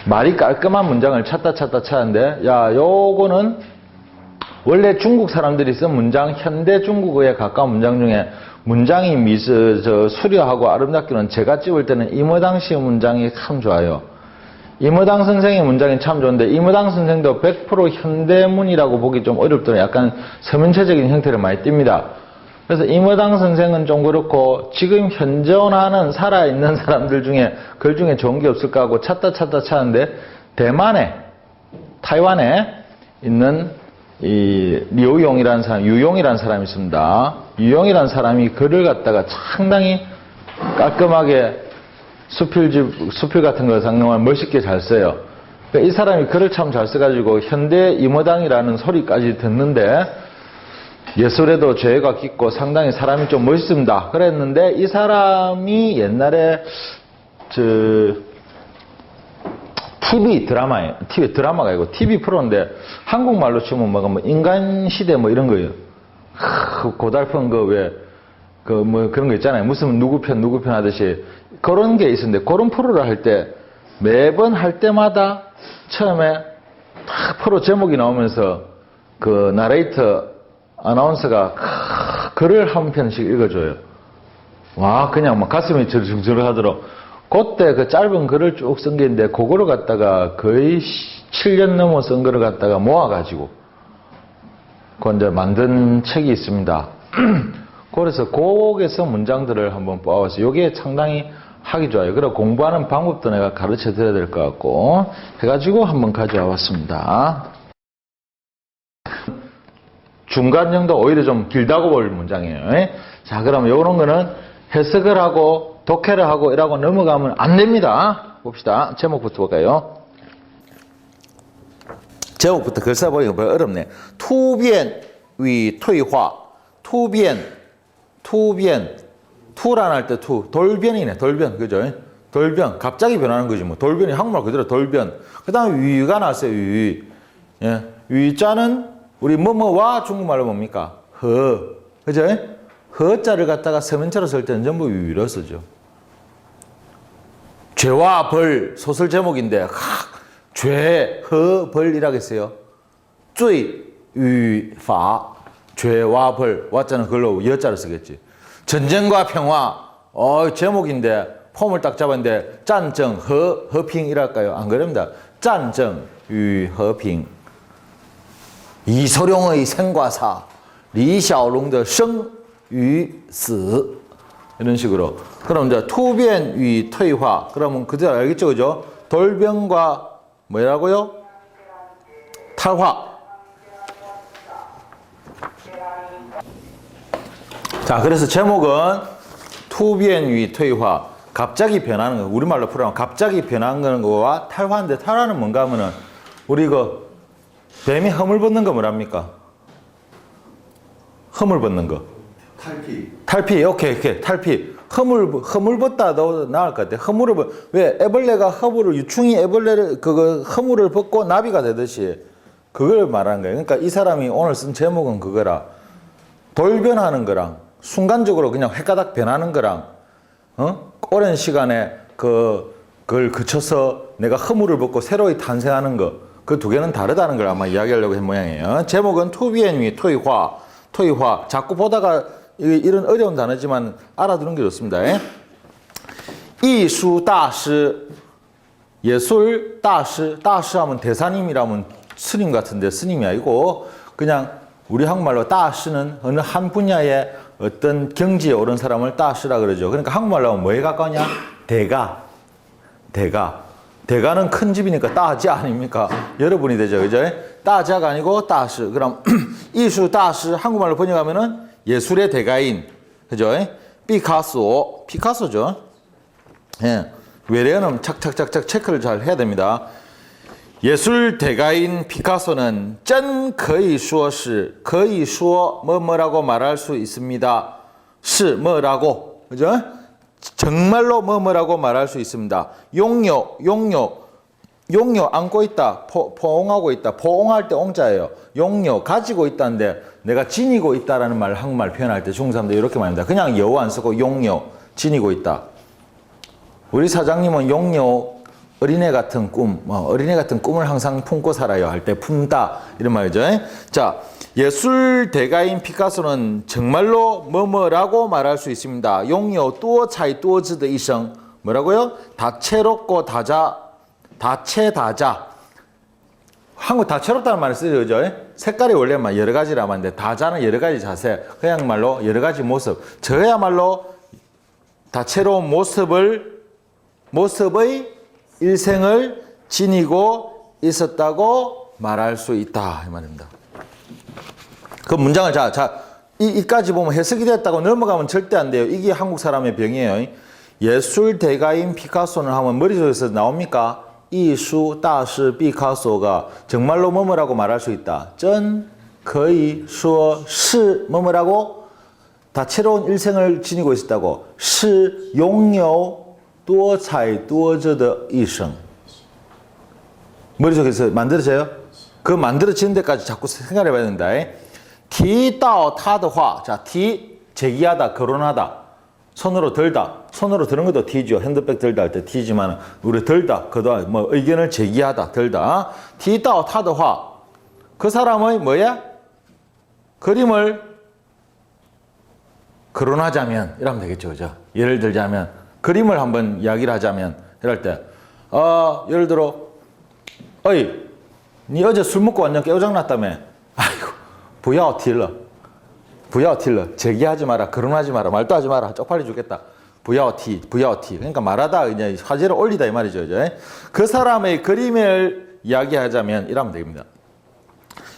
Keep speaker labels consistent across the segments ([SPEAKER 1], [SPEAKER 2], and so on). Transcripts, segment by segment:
[SPEAKER 1] 말이 깔끔한 문장을 찾다 찾는데, 야, 요거는 원래 중국 사람들이 쓴 문장, 현대 중국어에 가까운 문장 중에 문장이 수려하고 아름답기는 제가 찍을 때는 이머당 씨의 문장이 참 좋아요. 이머당 선생의 문장이 참 좋은데, 이머당 선생도 100% 현대문이라고 보기 좀 어렵더라고요. 약간 서문체적인 형태를 많이 띱니다. 그래서 이머당 선생은 좀 그렇고, 지금 현존하는 살아있는 사람들 중에 글 중에 좋은 게 없을까 하고 찾다 찾는데, 타이완에 있는 이 류용이라는 사람, 유용이라는 사람이 있습니다. 유용이라는 사람이 글을 갖다가 상당히 깔끔하게 수필 같은 거 정말 멋있게 잘 써요. 이 사람이 글을 참 잘 써가지고 현대 이머당이라는 소리까지 듣는데, 예술에도 죄가 깊고 상당히 사람이 좀 멋있습니다. 그랬는데, 이 사람이 옛날에 TV 드라마가 아니고 TV 프로인데, 한국말로 치면 뭐 인간시대 뭐 이런 거예요. 고달픈 그런 거 있잖아요. 무슨 누구 편 하듯이. 그런 게 있었는데, 그런 프로를 할 때, 매번 할 때마다 처음에 딱 프로 제목이 나오면서 그 나레이터 아나운서가 글을 한 편씩 읽어줘요. 와, 그냥 막 가슴이 저르저르 하도록. 그때 그 짧은 글을 쭉 쓴 게 있는데, 그거를 갖다가 거의 7년 넘어 쓴 거를 갖다가 모아가지고, 그건 이제 만든 책이 있습니다. 그래서 거기에서 문장들을 한번 뽑아봤어요. 요게 상당히 하기 좋아요. 그리고 공부하는 방법도 내가 가르쳐 드려야 될 것 같고, 해가지고 한번 가져와 봤습니다. 중간 정도 오히려 좀 길다고 볼 문장이에요. 자, 그럼 요런 거는 해석을 하고, 독해를 하고 이라고 넘어가면 안 됩니다. 봅시다. 제목부터 볼까요? 제목부터 글 써보기가 별로 어렵네. 투변 위退化. 투란 할 때 돌변이네. 돌변. 그죠? 돌변. 갑자기 변하는 거지 뭐. 돌변이 한국말 그대로 돌변. 그 다음에 위가 나왔어요. 위. 예. 위자는 우리 뭐뭐와 중국말로 뭡니까? 허. 그죠? 허자를 갖다가 서문체로 쓸 때는 전부 위로 쓰죠. 죄와 벌 소설 제목인데, 죄, 허, 벌이라겠어요. 罪, 유, 파. 죄와 벌. 와자는 그걸로 여자를 쓰겠지. 전쟁과 평화. 제목인데, 폼을 딱 잡았는데, 짠정, 허핑이랄까요? 안 그럽니다. 짠정, 유, 허핑. 이소룡의 생과 사. 리샤오롱의 생, 유, 스. 이런 식으로. 그럼 이제 투변 위退化. 그러면 그대로 알겠죠, 그죠? 돌변과 뭐라고요? 탈화. 자, 그래서 제목은 투변 위退化. 갑자기 변하는 거. 우리말로 풀어보면 갑자기 변하는 거와 탈화인데, 탈화는 뭔가 하면은 우리 뱀이 허물 벗는 거 뭐랍니까? 허물 벗는 거. 탈피. 오케이. 탈피. 허물 벗다도 나을 것 같아. 왜 애벌레가 유충이 애벌레를, 허물을 벗고 나비가 되듯이 그걸 말하는 거예요. 그러니까 이 사람이 오늘 쓴 제목은 그거라. 돌변하는 거랑, 순간적으로 그냥 헷가닥 변하는 거랑, 오랜 시간에 그걸 거쳐서 내가 허물을 벗고 새로이 탄생하는 거, 그 두 개는 다르다는 걸 아마 이야기하려고 한 모양이에요. 제목은 투변위退化. 자꾸 보다가 이런 어려운 단어지만 알아두는 게 좋습니다. 이수 다시, 예술 다시 하면 대사님이라면 스님 같은데 스님이 아니고 그냥 우리 한국말로 다시는 어느 한 분야의 어떤 경지에 오른 사람을 다시라 그러죠. 그러니까 한국말로 하면 뭐에 가까우냐? 대가는 큰 집이니까 따자 아닙니까? 여러분이 되죠. 그죠? 따자가 아니고 다시. 그럼 이수 다시 한국말로 번역하면은 예술의 대가인. 그죠? 피카소죠. 예. 외래어는 착착착착 체크를 잘 해야 됩니다. 예술 대가인 피카소는 真可以说是 뭐라고 말할 수 있습니다. 是 뭐라고. 그죠? 정말로 뭐라고 말할 수 있습니다. 용요 안고 있다. 포옹하고 있다. 포옹할 때 옹자예요. 용요 가지고 있다는데 내가 지니고 있다라는 말을 한국말 표현할 때 중국 사람들 이렇게 말합니다. 그냥 여우 안 쓰고 용요 지니고 있다. 우리 사장님은 용요 어린애 같은 꿈, 어린애 같은 꿈을 항상 품고 살아요. 할 때 품다 이런 말이죠. 자, 예술 대가인 피카소는 정말로 뭐뭐라고 말할 수 있습니다. 용요多彩多姿的一生 뭐라고요? 다채롭고 다채다자. 한국 다채롭다는 말을 쓰죠, 그죠? 색깔이 원래 막 여러 가지라면 하는데 다자는 여러 가지 자세, 그야말로 여러 가지 모습. 저야말로 다채로운 모습의 일생을 지니고 있었다고 말할 수 있다 이 말입니다. 그 문장을 이까지 보면 해석이 됐다고 넘어가면 절대 안 돼요. 이게 한국 사람의 병이에요. 예술 대가인 피카소는 하면 머릿속에서 나옵니까? 이수 다시 피카소가 정말로 뭐뭐라고 말할 수 있다. 真可以说是 뭐뭐라고 다채로운 일생을 지니고 있었다고. 是拥有多彩多姿的一生. 머릿속에서 만들어져요? 그 만들어지는 데까지 자꾸 생각해 봐야 된다. 提到他的话, 자, 提, 제기하다, 거론하다. 손으로 들다. 손으로 드는 것도 T죠. 핸드백 들다 할 때 T지만 우리 들다. 그도 뭐 의견을 제기하다. 들다. 提到他的话. 그 사람의 뭐야? 그림을 거론하자면 이러면 되겠죠. 그죠? 예를 들자면 그림을 한번 이야기를 하자면 이럴 때 예를 들어 어이 니 어제 술 먹고 완전 깨우장났다며. 아이고 不要提了 不要提了 제기하지 마라. 거론하지 마라. 말도 하지 마라. 쪽팔려 죽겠다. 不要提 그러니까 말하다 그냥 화제를 올리다 이 말이죠. 이제. 그 사람의 그림을 이야기하자면 이러면 됩니다.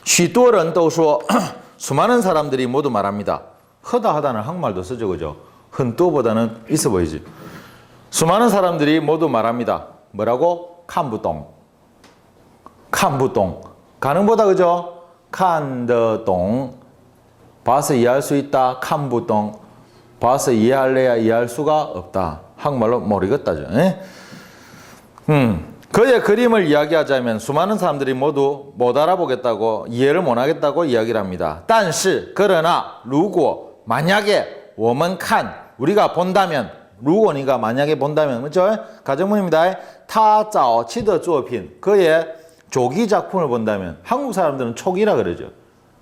[SPEAKER 1] 许多人都说 수많은 사람들이 모두 말합니다. 허다하다는 한국말도 쓰죠. 그죠? 흔또보다는 있어 보이지. 수많은 사람들이 모두 말합니다. 뭐라고? 칸부동. 가능보다 그죠? 칸더동. 봐서 이해할 수 있다. 칸부동. 봐서 이해할래야 이해할 수가 없다. 한국말로 모르겠다죠. 그의 그림을 이야기하자면 수많은 사람들이 모두 못 알아보겠다고 이해를 못 하겠다고 이야기를 합니다. 但是 그러나 如果 만약에 我们看 우리가 본다면 如果 네가 만약에 본다면 그렇죠? 가정문입니다. 他早期的作品 그의 조기 작품을 본다면 한국 사람들은 초기라 그러죠.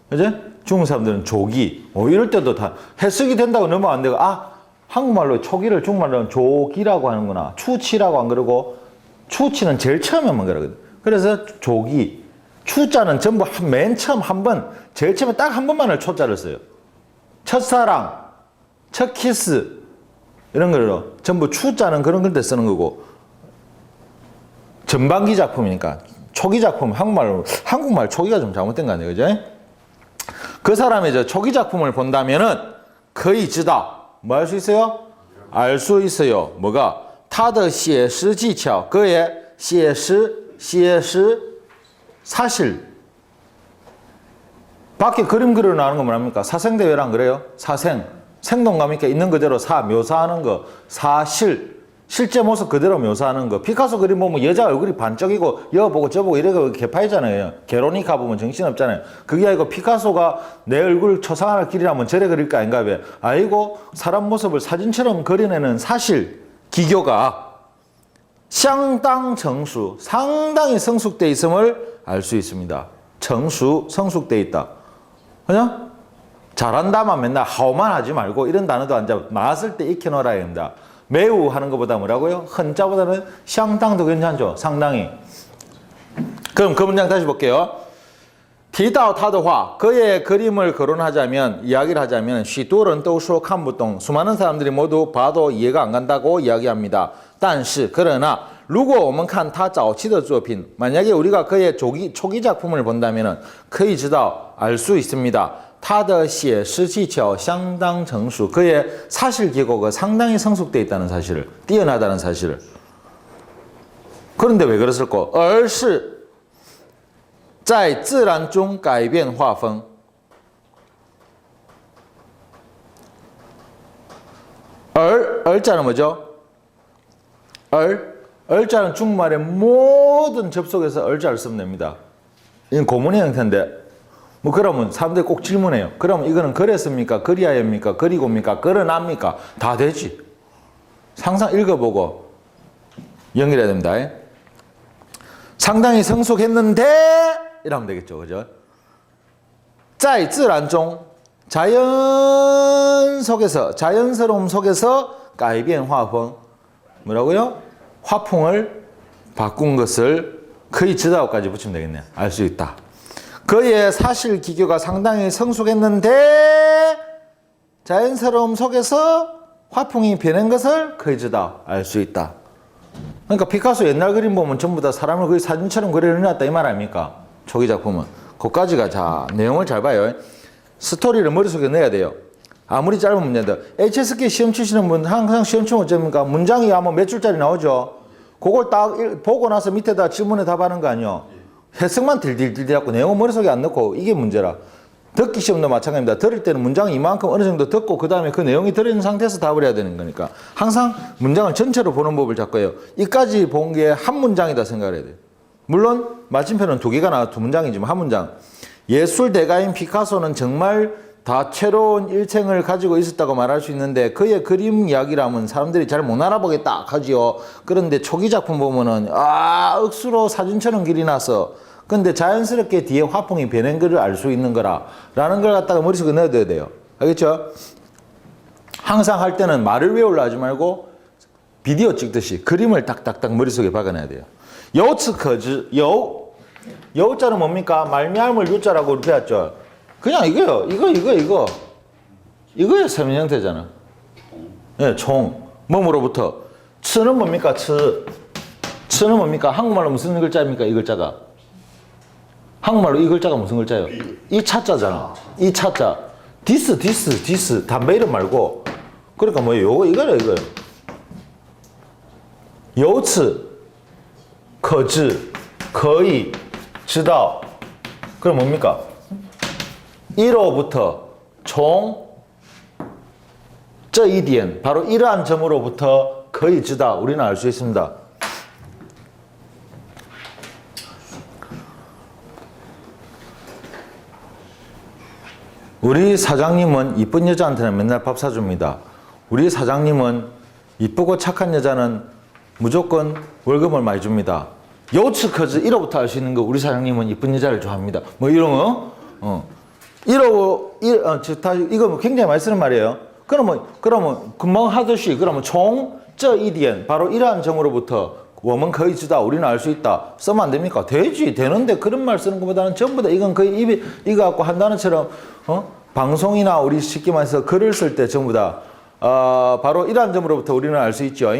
[SPEAKER 1] 그죠? 중국 사람들은 조기. 이럴 때도 다 해석이 된다고 넘어안 되고 한국말로 초기를 중국말로는 조기라고 하는구나. 추치라고 안 그러고 추치는 제일 처음에만 그러거든. 그래서 조기. 추자는 전부 맨 처음 한 번, 제일 처음에 딱 한 번만을 초자를 써요. 첫사랑, 첫 키스 이런 거로 전부 추자는 그런 걸 때 쓰는 거고 전반기 작품이니까 초기 작품 한국말 초기가 좀 잘못된 거 아니에요, 그죠? 그 사람의 저 초기 작품을 본다면은 거의 지다 뭐 할 수 있어요? 알 수 있어요. 뭐가? 他的写实技巧 그의 写实 사실 밖에 그림 그려나가는 거 뭐랍니까? 사생대회란 그래요? 생동감 있게 있는 그대로 묘사하는 거 사실 실제 모습 그대로 묘사하는 거. 피카소 그림 보면 여자 얼굴이 반쪽이고 여 보고 저 보고 이래가 개파이잖아요. 게로니카 보면 정신없잖아요. 그게 아니고 피카소가 내 얼굴 초상화를 그리라면 저래 그릴 거 아닌가 봐. 아이고 사람 모습을 사진처럼 그려내는 사실 기교가 相当成熟 상당히 성숙돼 있음을 알 수 있습니다. 성숙돼 있다. 그냥 잘한다만 맨날 하오만 하지 말고 이런 단어도 안 잡아. 나왔을 때 익혀놓아야 된다. 매우 하는 것보다 뭐라고요? 헌자보다는 상당도 괜찮죠. 상당히. 그럼 그 문장 다시 볼게요. 提到他的话 그의 그림을 거론하자면 이야기를 하자면 许多人都说看不懂 수많은 사람들이 모두 봐도 이해가 안 간다고 이야기합니다. 但是 그러나 如果我们看他早期的作品 만약에 우리가 그의 초기 작품을 본다면 可以知道 알 수 있습니다. 他的写实技巧相当成熟 그의 사실 기고가 상당히 성숙되어 있다는 사실을 뛰어나다는 사실을 그런데 왜 그랬을까? 而是在自然中改变画风 얼자는 뭐죠? 얼자는 중국말의 모든 접속에서 얼자를 쓰면 됩니다. 이건 고문의 형태인데 뭐 그러면 사람들이 꼭 질문해요. 그럼 이거는 그랬습니까? 그리하여입니까? 그리고입니까? 그러납니까? 다 되지. 항상 읽어보고 연결해야 됩니다. 상당히 성숙했는데 이러면 되겠죠. 그죠? 在自然中 자연 속에서 자연스러움 속에서 改变画风 뭐라고요? 화풍을 바꾼 것을 거의 지다오까지 붙이면 되겠네요. 알 수 있다. 그의 사실 기교가 상당히 성숙했는데 자연스러움 속에서 화풍이 변한 것을 거의 지다 알 수 있다. 그러니까 피카소 옛날 그림 보면 전부 다 사람을 거의 사진처럼 그려놨다 이 말 아닙니까? 초기 작품은. 그까지가 자 내용을 잘 봐요. 스토리를 머릿속에 넣어야 돼요. 아무리 짧은 문제도 HSK 시험 치시는 분 항상 시험 치면 어쩝니까? 문장이 아마 몇 줄짜리 나오죠. 그걸 딱 보고 나서 밑에다 질문에 답하는 거 아니요. 해석만 딜딜딜 해갖고 내용은 머릿속에 안 넣고 이게 문제라. 듣기 시험도 마찬가지입니다. 들을 때는 문장이 이만큼 어느 정도 듣고 그 다음에 그 내용이 들어있는 상태에서 답을 해야 되는 거니까 항상 문장을 전체로 보는 법을 잡고 해요. 이까지 본 게 한 문장이다 생각을 해야 돼요. 물론 마침표는 두 개가 나와 두 문장이지만 한 문장. 예술 대가인 피카소는 정말 다채로운 일생을 가지고 있었다고 말할 수 있는데 그의 그림 이야기라면 사람들이 잘 못 알아보겠다 하지요. 그런데 초기 작품 보면은 억수로 사진처럼 길이 나서 근데 자연스럽게 뒤에 화풍이 변한 것을 알 수 있는 거라 라는 걸 갖다가 머릿속에 넣어둬야 돼요. 알겠죠? 항상 할 때는 말을 외우려 하지 말고 비디오 찍듯이 그림을 딱딱딱 머릿속에 박아놔야 돼요. 여우츠커즈 여우자는 뭡니까? 말미암을 유자라고 배웠죠. 그냥 이거요. 이거의 세면 형태잖아. 예, 총. 몸으로부터. 츠는 뭡니까? 츠는 뭡니까? 한국말로 무슨 글자입니까? 이 글자가. 한국말로 이 글자가 무슨 글자예요? 이 차자잖아. 이 차자. 디스. 담배 이름 말고. 그러니까 뭐예요? 이거예요. 여우츠, 거즈, 거의, 지다. 그럼 뭡니까? 1호부터 총, 这一点, 바로 이러한 점으로부터 거의 지다. 우리는 알 수 있습니다. 우리 사장님은 이쁜 여자한테는 맨날 밥 사줍니다. 우리 사장님은 이쁘고 착한 여자는 무조건 월급을 많이 줍니다. 요츠커즈 1호부터 알 수 있는 거 우리 사장님은 이쁜 여자를 좋아합니다. 뭐 이런 거. 1호, 이거 굉장히 많이 쓰는 말이에요. 그러면 금방 하듯이 그러면 총, 这一点 바로 이러한 점으로부터 我们可以知道 우리는 알 수 있다. 쓰면 안 됩니까? 되는데 그런 말 쓰는 것보다는 전부 다 이건 거의 이거 갖고 한 단어처럼 방송이나 우리 쉽게 말해서 글을 쓸 때 전부 다 바로 이러한 점으로부터 우리는 알 수 있죠.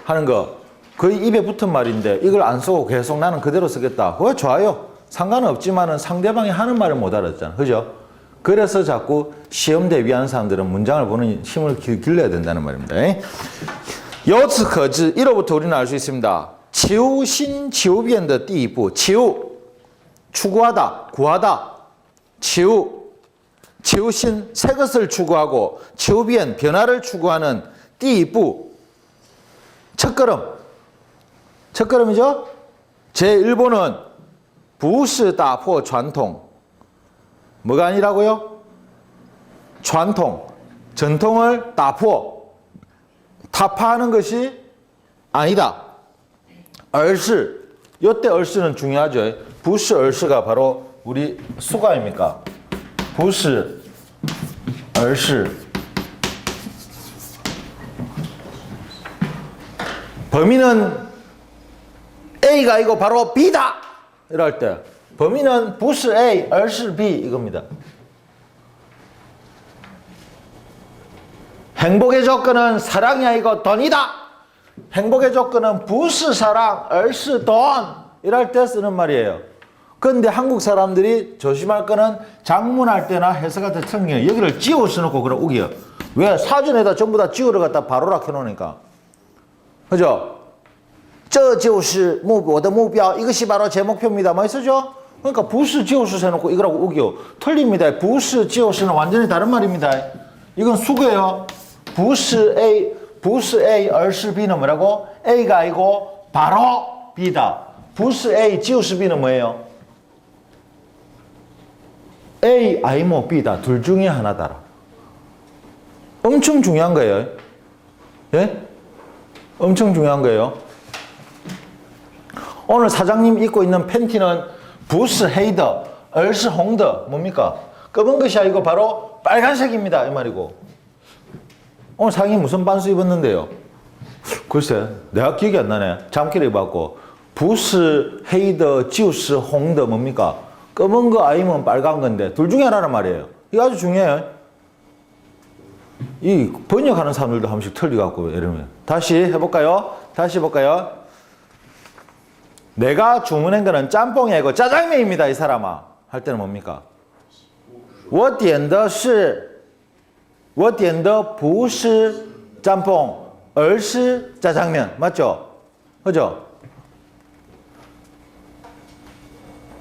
[SPEAKER 1] 하는 거 거의 입에 붙은 말인데 이걸 안 쓰고 계속 나는 그대로 쓰겠다. 그거 좋아요. 상관은 없지만은 상대방이 하는 말을 못 알았잖아. 그죠? 그래서 자꾸 시험 대비하는 사람들은 문장을 보는 힘을 길러야 된다는 말입니다. 여츠커즈 1호부터 우리는 알 수 있습니다. 치우신 치우변의 第一步 치우 추구하다 구하다 치우신 새 것을 추구하고 치우변 변화를 추구하는 第一步 첫걸음이죠. 제1번은 不是打破传统 뭐가 아니라고요? 传统 전통을 打破 타파하는 것이 아니다. 而是 이때 而是는 중요하죠. 不是而是가 바로 우리 수가입니까? 不是而是 범인은 A가 아니고 바로 B다. 이럴 때 범인은 不是 A, 而是 B 이겁니다. 행복의 조건은 사랑이 아니고 돈이다. 행복의 조건은 不是 사랑, 而是돈 이럴 때 쓰는 말이에요. 그런데 한국 사람들이 조심할 거는 작문할 때나 해석할 때 성경 여기를 지워 써놓고 그럼 우겨. 왜? 사전에다 전부 다 지우를 갖다 바로라 켜놓으니까. 그죠? 这就是我的目标 이것이 바로 제 목표입니다. 많이 쓰죠? 그러니까 不是就是해놓고 이거라고 우겨. 틀립니다. 不是就是는 완전히 다른 말입니다. 이건 수거예요. 不是 A, 不是 A, 而是 B는 뭐라고? A가 아니고 바로 B다. 不是 A, 就是 B는 뭐예요? A 아니면 B다. 둘 중에 하나다. 엄청 중요한 거예요. 예? 엄청 중요한 거예요. 오늘 사장님 입고 있는 팬티는 부스 헤이더, 얼스 홍더 뭡니까? 검은 것이 아니고 바로 빨간색입니다 이 말이고. 오늘 사장님 무슨 반스 입었는데요? 글쎄 내가 기억이 안 나네. 잠기를 입었고 부스 헤이더, 지우스 홍더 뭡니까? 검은 거 아니면 빨간 건데 둘 중에 하나란 말이에요. 이거 아주 중요해요. 이 번역하는 사람들도 한 번씩 틀려갖고 이러면 다시 해볼까요? 다시 해볼까요? 내가 주문한 거는 짬뽕이 아니고 짜장면입니다 이 사람아 할 때는 뭡니까? 我点的不是짬뽕而是짜장면 맞죠? 그죠?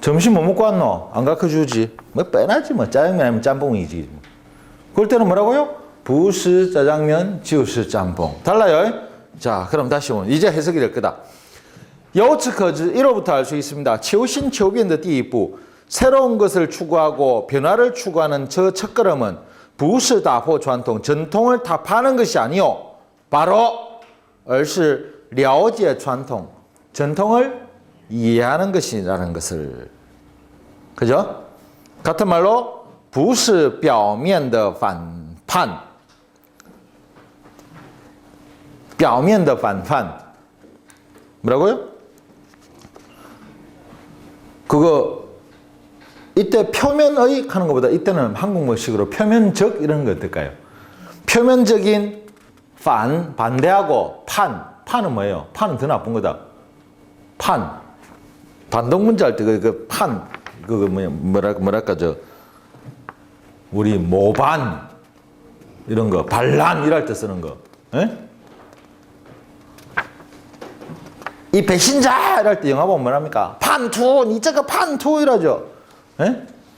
[SPEAKER 1] 점심 뭐 먹고 왔노? 안 가르쳐주지. 뭐 빼놨지 뭐 짜장면 아니면 짬뽕이지. 그럴 때는 뭐라고요? 不是 짜장면 就是 짬뽕. 달라요? 자 그럼 다시 오늘 이제 해석이 될 거다. 由此可知 1호부터 알 수 있습니다. 求新求变的第一步 새로운 것을 추구하고 변화를 추구하는 저 첫걸음은 不是打破传统 전통을 타파하는 것이 아니요 바로 而是了解传统 전통을 이해하는 것이라는 것을 그죠? 같은 말로 不是表面的反叛 表面的反叛 뭐라고요? 그거 이때 표면의 하는 것보다 이때는 한국말식으로 표면적 이런 거 어떨까요? 표면적인 반대하고 판은 뭐예요? 판은 더 나쁜 거다. 반동문자 할 때 그거 뭐랄까 우리 모반 이런 거 반란 이럴 때 쓰는 거. 에? 이 배신자 이럴 때 영화 보면 뭐랍니까? 판투, 니 저거 판투 이러죠. 에?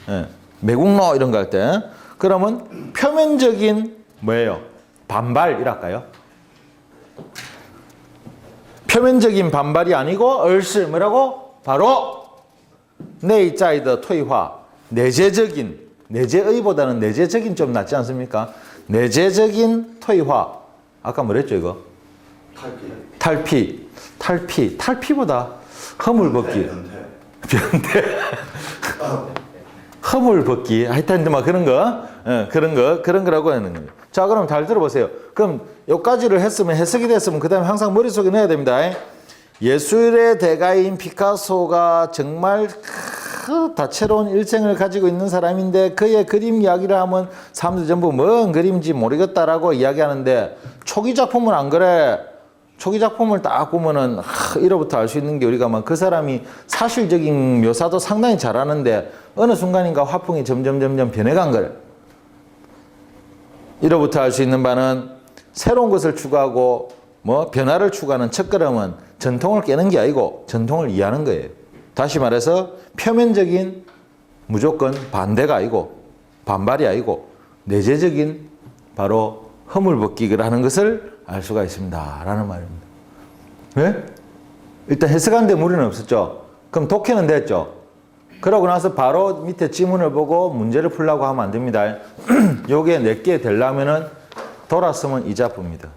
[SPEAKER 1] 예. 매국노 이런 거 할 때. 그러면 표면적인 뭐예요? 반발 이랄까요? 표면적인 반발이 아니고 얼스 뭐라고? 바로 내자의 퇴화, 내재의보다는 내재적인 좀 낫지 않습니까? 내재적인 퇴화. 아까 뭐랬죠 이거? 탈피보다 허물벗기. 변태. 허물벗기. 하여튼 막 그런 거. 그런 거라고 하는 거예요. 자, 그럼 잘 들어보세요. 그럼 여기까지를 했으면 해석이 됐으면 그다음에 항상 머릿속에 넣어야 됩니다. 예술의 대가인 피카소가 정말 다채로운 일생을 가지고 있는 사람인데 그의 그림 이야기를 하면 사람들이 전부 뭔 그림인지 모르겠다라고 이야기하는데 초기 작품은 안 그래. 초기 작품을 딱 보면은 1호부터 알 수 있는 게 우리가 막 그 사람이 사실적인 묘사도 상당히 잘하는데 어느 순간인가 화풍이 점점 변해간 거래. 1호부터 알 수 있는 바는 새로운 것을 추구하고 뭐 변화를 추구하는 첫걸음은 전통을 깨는 게 아니고 전통을 이해하는 거예요. 다시 말해서 표면적인 무조건 반대가 아니고 반발이 아니고 내재적인 바로 허물벗기를 하는 것을 알 수가 있습니다. 라는 말입니다. 네? 일단 해석하는데 무리는 없었죠. 그럼 독해는 됐죠. 그러고 나서 바로 밑에 지문을 보고 문제를 풀려고 하면 안 됩니다. 요게 내게 되려면은 돌았으면 이 작품입니다.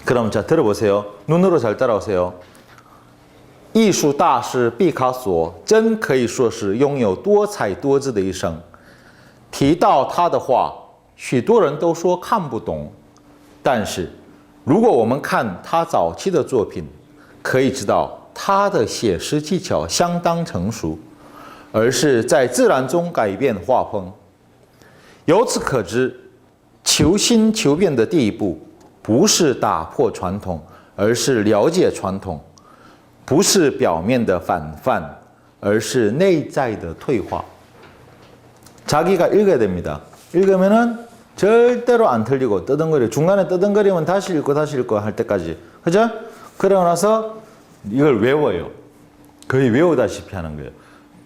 [SPEAKER 1] 그럼 자 들어보세요. 눈으로 잘 따라오세요. 艺术大师毕卡索真可以说是拥有多彩多姿的一生。提到他的画，许多人都说看不懂，但是如果我们看他早期的作品，可以知道他的写实技巧相当成熟，而是在自然中改变画风。由此可知，求新求变的第一步，不是打破传统，而是了解传统；不是表面的反叛，而是内在的退化。 자기가 읽어야 됩니다. 읽으면은 절대로 안 틀리고 떠덩거려. 중간에 떠덩거리면 다시 읽고 할 때까지. 그죠? 그러고 나서 이걸 외워요. 거의 외우다시피 하는 거예요.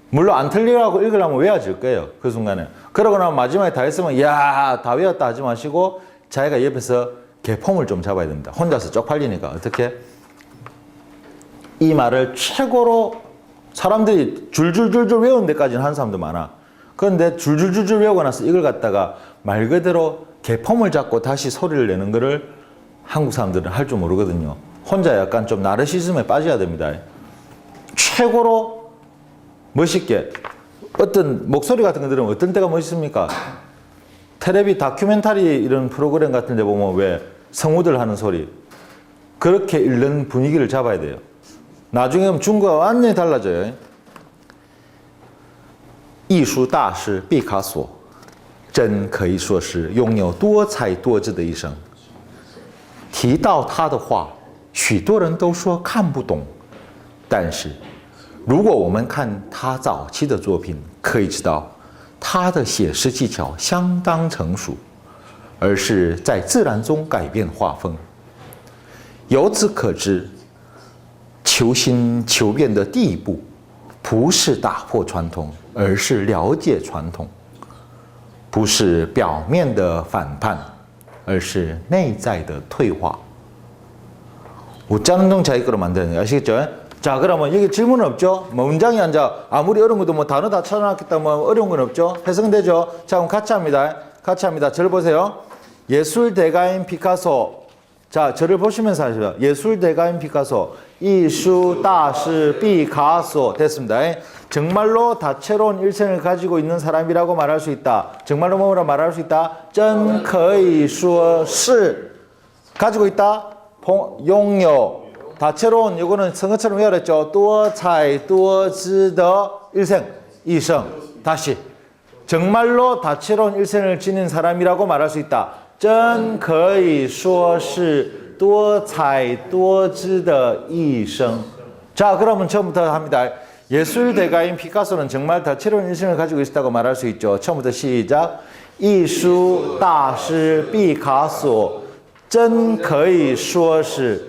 [SPEAKER 1] 물론 안 틀리라고 읽으려면 외워질 거예요. 그 순간에. 그러고 나면 마지막에 다 했으면 야, 다 외웠다 하지 마시고 자기가 옆에서 개폼을 좀 잡아야 됩니다. 혼자서 쪽팔리니까. 어떻게? 이 말을 최고로 사람들이 줄줄줄줄 외우는 데까지는 한 사람도 많아. 그런데 줄줄줄줄 외우고 나서 이걸 갖다가 말 그대로 개폼을 잡고 다시 소리를 내는 거를 한국 사람들은 할 줄 모르거든요. 혼자 약간 좀 나르시즘에 빠져야 됩니다. 최고로 멋있게 어떤 목소리 같은 거 들으면 어떤 때가 멋있습니까? 텔레비 다큐멘터리 이런 프로그램 같은 데 보면 왜 성우들 하는 소리 그렇게 읽는 분위기를 잡아야 돼요. 나중에 보면 중국과 완전히 달라져요. 艺术大师毕卡索真可以说是拥有多才多姿的一生。提到他的画，许多人都说看不懂，但是如果我们看他早期的作品，可以知道他的写实技巧相当成熟，而是在自然中改变画风。由此可知，求新求变的第一步，不是打破传统，而是了解传统；不是表面的反叛，而是内在的退化。 웃자는 동 자기 거로 만드는 거예요. 아시겠죠? 자, 그러면 여기 질문은 없죠? 뭐 문장이 앉아 아무리 어려운 것도 뭐 단어 다 찾아놨겠다 뭐 어려운 건 없죠? 해석되죠? 자, 그럼 같이 합니다. 같이 합니다. 저를 보세요. 예술 대가인 피카소. 자, 저를 보시면서 하시죠. 예술 대가인 피카소. 이슈 다시 피카소. 됐습니다. 정말로 다채로운 일생을 가지고 있는 사람이라고 말할 수 있다. 정말로 뭐라 말할 수 있다? 真可以说是 가지고 있다. 拥有 다채로운 요거는 성어처럼 외웠죠. 多彩多姿的 일생, 이생. 다시 정말로 다채로운 일생을 지닌 사람이라고 말할 수 있다. 真可以说是多彩多姿的一生. 자, 그러면 처음부터 합니다. 예술 대가인 피카소는 정말 다채로운 일생을 가지고 있다고 말할 수 있죠. 처음부터 시작. 艺术大师毕卡索真可以说是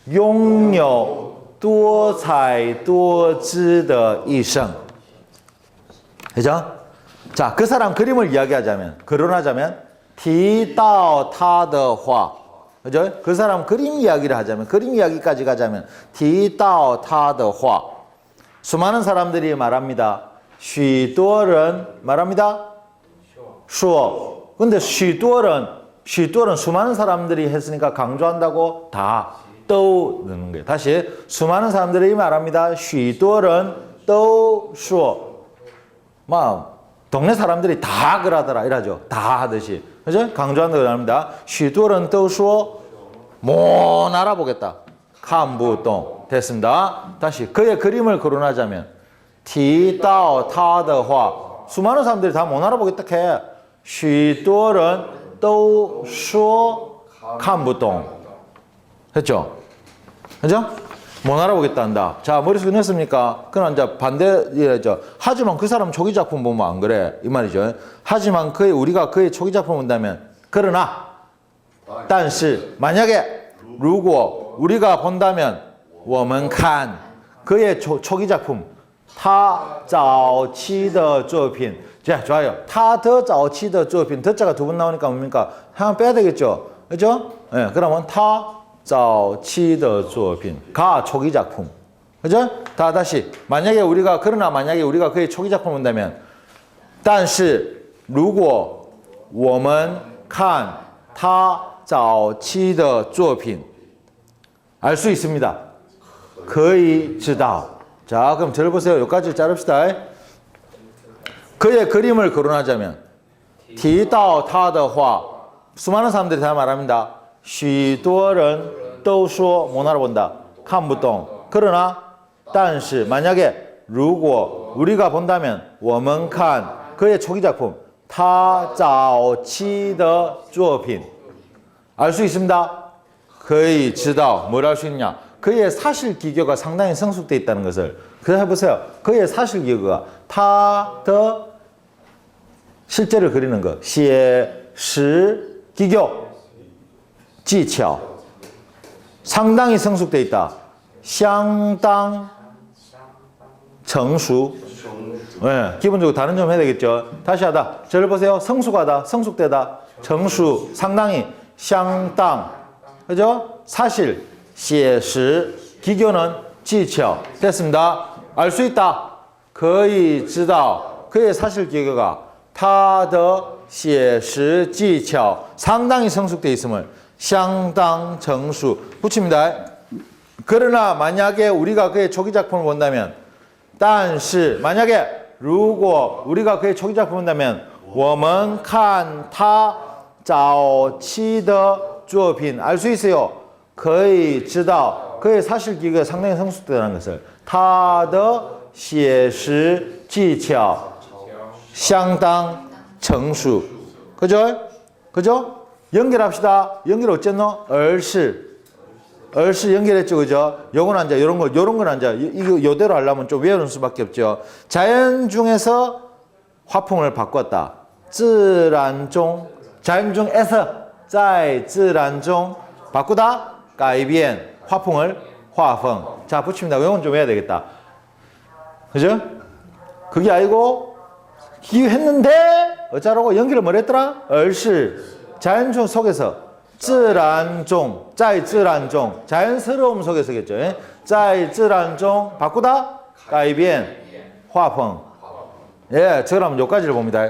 [SPEAKER 1] 拥有多彩多姿的一生. 그죠? 자, 그 사람 그림을 이야기하자면, 거론하자면, 提到他的画. 그죠? 그 사람 그림 이야기를 하자면, 그림 이야기까지 가자면, 提到他的画. 수많은 사람들이 말합니다. 许多人 말합니다. 说. 근데 许多人 许多人 수많은 사람들이 했으니까 강조한다고 다 또 넣는 거예요. 다시 수많은 사람들이 말합니다. 许多人都说. 막 동네 사람들이 다 그러더라 이러죠. 다 하듯이. 그죠? 강조한다고 합니다. 许多人都说 못 알아보겠다. 看不懂. 됐습니다. 다시 그의 그림을 거론하자면 提到他的画 수많은 사람들이 다 못 알아보겠다 해. 许多人都说看不懂. 했죠? 그죠? 못 알아보겠다 한다. 자, 머릿속에 넣었습니까? 그럼 이제 반대이죠. 하지만 그 사람 초기 작품 보면 안 그래. 이 말이죠. 하지만 우리가 그의 초기 작품 본다면, 그러나, 但是, 만약에, 如果 우리가 본다면, 我们看 그의 초기 작품, 他早期的作品. 자, 좋아요. 他的早期的作品. 더자가 두 번 나오니까 뭡니까? 하나 빼야 되겠죠? 그죠? 예, 그러면 他早期的作品. 가 초기 작품. 그죠? 다시. 그러나 만약에 우리가 그의 초기 작품을 본다면, 但是如果我们看他早期的作品, 알 수 있습니다. 可以知道. 자, 그럼 저를 보세요. 여기까지 자릅시다. 그의 그림을 거론하자면, 提到他的画, 수많은 사람들이 다 말합니다. 许多人都说 못 알아본다. 看不懂. 그러나, 但是 만약에 如果 우리가 본다면, 我们看 그의 초기 작품, 他早期的作品. 알 수 있습니다. 可以知道. 뭘 알 수 있냐? 그의 사실 기교가 상당히 성숙되어 있다는 것을. 그래서 해보세요. 그의 사실 기교가 他的 실제를 그리는 것. 写实 기교. 技巧. 상당히 성숙되어 있다. 相当 成熟. 네, 기본적으로 다른 점 해야 되겠죠. 다시 하다. 저를 보세요. 성숙하다. 성숙되다. 成熟. 상당히. 相当. 그죠? 사실. 写实. 기교는 技巧. 됐습니다. 알 수 있다. 可以知道. 그의 사실 기교가 他的写实技巧 상당히 성숙되어 있음을 相当成熟 붙입니다. 그러나 만약에 우리가 그의 초기 작품을 본다면 但是 만약에 如果 우리가 그의 초기 작품을 본다면 我们看他早期的作品 알 수 있어요. 可以知道 그의 사실 기교가 상당히 성숙되다는 것을 他的写实技巧相当成熟 그죠? 그죠? 연결합시다. 연결 어쨌노? 而是 연결했죠, 그죠? 요건 이제 요런 건 이제 이거 요대로 하려면 좀 외우는 수밖에 없죠. 자연 중에서 화풍을 바꿨다. 自然中 자연 중에서 在自然中 바꾸다. 改变 화풍을 画风 자, 붙입니다. 요건 좀 외워야 되겠다. 그죠? 그게 아니고 기했는데 어쩌라고 연결을 뭘 했더라? 而是 자연 중 속에서 自然中在自然中 자연스러움 속에서겠죠. 在自然中 바꾸다 改变 화풍 예, 저라면 요까지를 봅니다.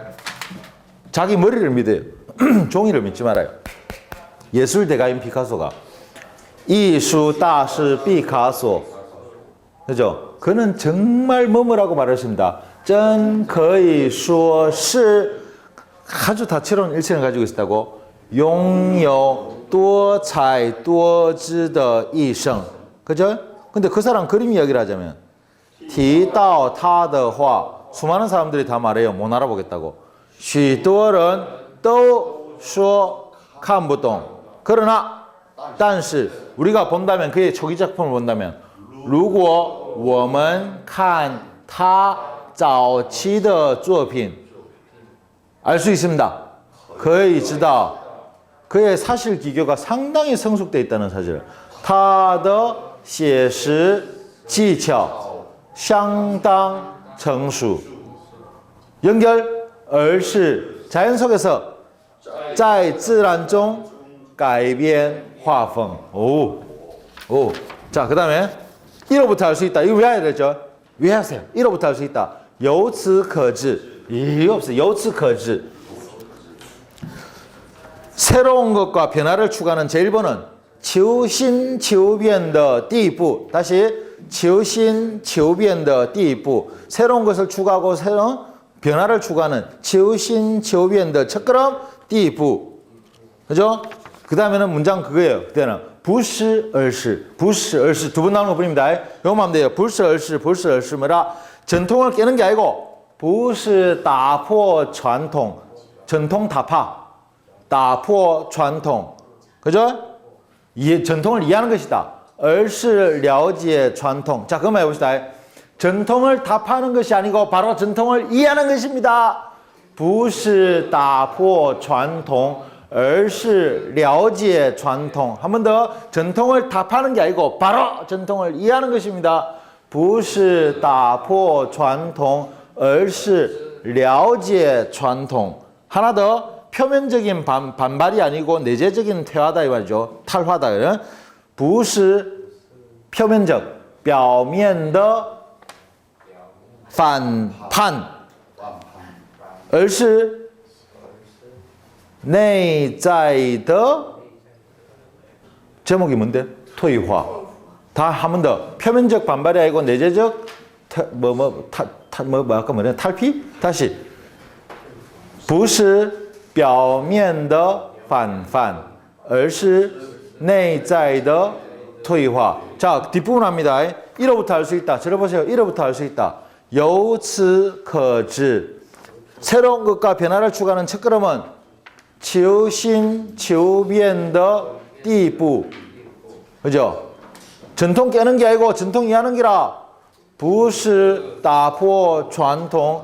[SPEAKER 1] 자기 머리를 믿어요. 종이를 믿지 말아요. 예술 대가인 피카소가 艺术大师 피카소 그죠? 그는 정말 뭐뭐라고 말했습니다. 真可以说是 아주 다채로운 일생을 가지고 있었다고 拥有多彩多姿的一生 그죠? 근데 그 사람 그림 이야기를 하자면 提到他的话 수많은 사람들이 다 말해요. 못 알아보겠다고 许多人都说看不懂 그러나 但是 우리가 본다면 그의 초기 작품을 본다면 如果我们看他早期的作品 알 수 있습니다. 可以知道 그의 사실 기교가 상당히 성숙되어 있다는 사실. 他的写实技巧相当成熟 연결 而是 자연 속에서 在自然中改变画风 오. 자, 그 다음에 1호부터 할 수 있다. 이거 외워야 되죠? 외우세요. 1호부터 할 수 있다. 由此可知 이거 없어요. 由此可知 새로운 것과 변화를 추구하는 제1번은 求新求变的第一步 다시 求新求变的第一步 새로운 것을 추구하고 새로운 변화를 추구하는 求新求变的첫 걸음 第一步 그죠? 그 다음에는 문장 그거예요. 그때는 不是而是 두 번 나오는 거 보입니다. 요거만 하면 돼요. 不是而是 뭐라? 전통을 깨는 게 아니고 不是打破传统 전통 타파 打破传统 그죠? 전통을 이해하는 것이다. 而是了解传统 자, 그것만 해봅시다. 전통을 타파하는 것이 아니고 바로 전통을 이해하는 것입니다. 不是打破传统而是了解传统 한 번 더 전통을 타파하는 게 아니고 바로 전통을 이해하는 것입니다. 不是打破传统而是了解传统 하나 더 표면적인 반발이 아니고 내재적인 퇴화다 이 말이죠. 탈화다. 不是 표면적 表面的反叛而是内在的 제목이 뭔데? 토의화. 다 한 번 더. 표면적 반발이 아니고 내재적 아까 뭐냐? 탈피? 다시. 不是表面的反叛而是内在的退化 자, 뒷부분 합니다. 1호부터 할 수 있다. 들어보세요. 1호부터 할 수 있다. 由此可知 새로운 것과 변화를 추구하는 첫걸음은 求新求变的第一步 그죠? 전통 깨는 게 아니고 전통 이해하는 게라 不是打破传统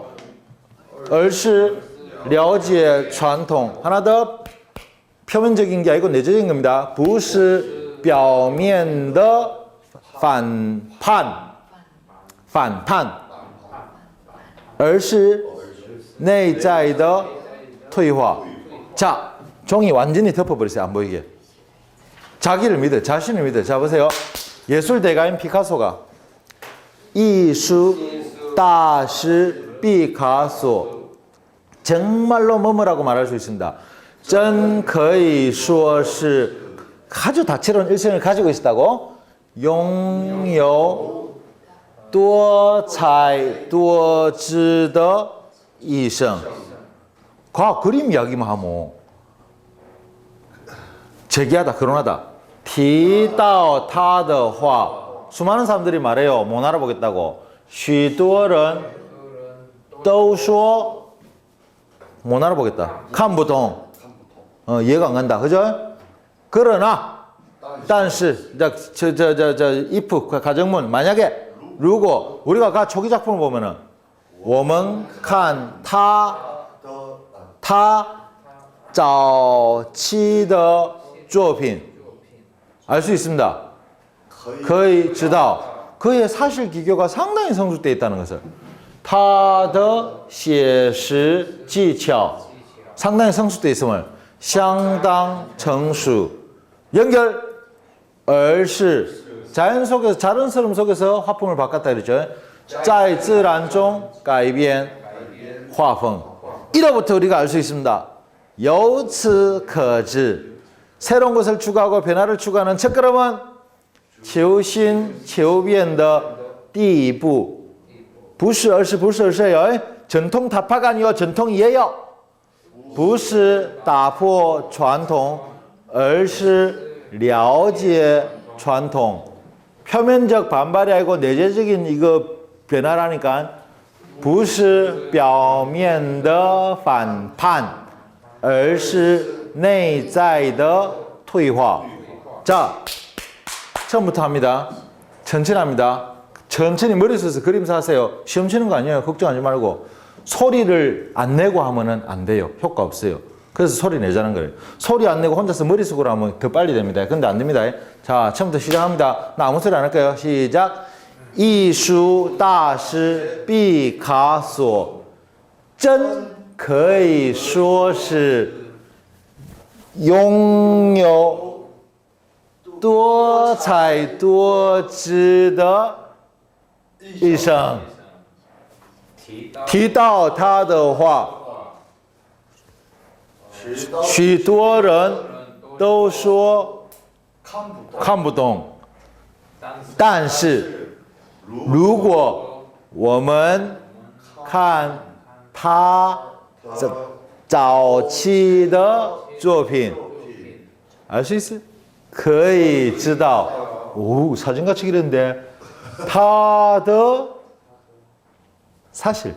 [SPEAKER 1] 而是了解传统 하나 더 표면적인 게 아니고 내재적인 겁니다. 不是表面的反叛而是内在的退化 자, 종이 완전히 덮어버렸어요. 안 보이게. 자기를 믿어. 자신을 믿어. 자, 보세요. 예술 대가인 피카소가 艺术大师 피카소 정말로 뭐뭐라고 말할 수 있습니다. 真可以说是 아주 다채로운 일생을 가지고 있었다고 拥有多彩多姿的一生. 과학 그림 이야기만 하면 재기하다, 거론하다. 提到他的话 수많은 사람들이 말해요. 못 알아보겠다고. 许多人都说 못 알아보겠다. 看不懂. 이해가 안 간다. 그죠? 그러나 但是 if 가정문 만약에 如果 우리가 초기 작품을 보면은 我们看他早期的作品 알 수 있습니다. 거의 知道 그의 사실 기교가 상당히 성숙되어 있다는 것을 他的写实技巧 상당히 성숙되어 있음을 相当成熟 연결 而是 자연 속에서 자연스러움 속에서 화풍을 바꿨다 그랬죠. 在自然中改变画风 이로부터 우리가 알 수 있습니다. 由此可知 새로운 것을 추구하고 변화를 추구하는 첫걸음은 求新求变的第一步 不是而是요 전통 타파가 아니요 전통이에요. 不是打破传统而是了解传统 표면적 반발이 아니고 내재적인 이거 변화라니까 不是表面的反叛而是内在的退化. 자, 처음부터 합니다. 천천히 합니다. 천천히 머릿속에서 그림사 하세요. 시험 치는 거 아니에요. 걱정하지 말고. 소리를 안 내고 하면은 안 돼요. 효과 없어요. 그래서 소리 내자는 거예요. 소리 안 내고 혼자서 머릿속으로 하면 더 빨리 됩니다. 근데 안 됩니다. 자, 처음부터 시작합니다. 나 아무 소리 안 할까요? 시작. 艺术大师毕卡索真可以说是拥有多彩多姿的一生。提到他的话，许多人都说看不懂，但是如果我们看他早期的作品，알 수 있어요? 可以知道，오 사진같이 그렸는데, 他的 사실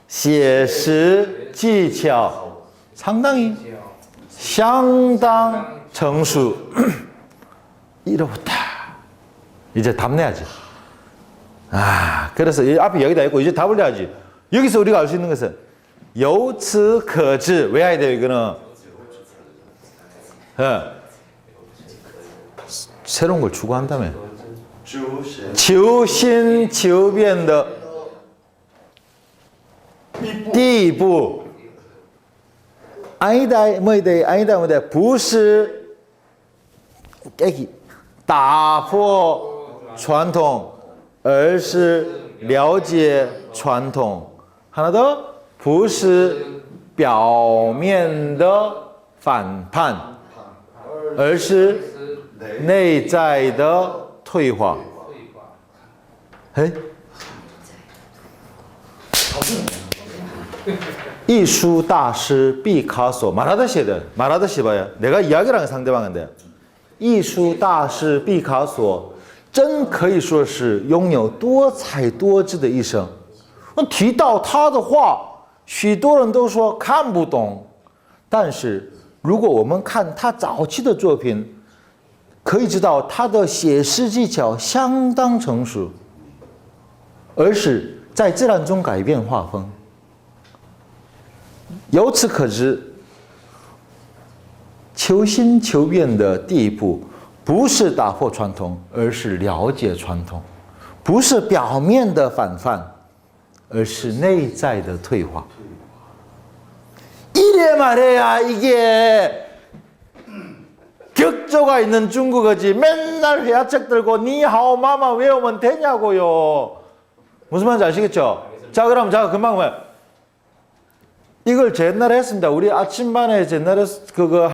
[SPEAKER 1] 写实技巧 상당히 相当成熟. 이로부터 이제 답 내야지. 그래서 이 앞에 여기다 있고 이제 답을 내야지. 여기서 우리가 알 수 있는 것은 由此可知. 왜 해야 돼요 이거는? 새로운 걸 추구한다며. 求新求变的第一步. 아니다 뭐이다 아니다 뭐이다 不是깨기 打破传统而是了解传统. 하나 더. 不是表面的反叛而是内在的退化. 艺术大师毕卡索 말하듯이 해야 돼. 말하듯이 봐요. 내가 이야기를 하는 상대방인데 艺术大师毕卡索真可以说是拥有多彩多姿的一生. 提到他的话许多人都说看不懂，但是如果我们看他早期的作品，可以知道他的写实技巧相当成熟，而是在自然中改变画风。由此可知，求新求变的第一步，不是打破传统，而是了解传统；不是表面的反叛，而是内在的退化. 이래 말해야 이게 격조가 있는 중국어지. 맨날 회화책 들고 니하오 마마 외우면 되냐고요. 무슨 말인지 아시겠죠? 자, 그럼 제가 금방 이걸 제 옛날에 했습니다. 우리 아침반에 제 옛날에 그거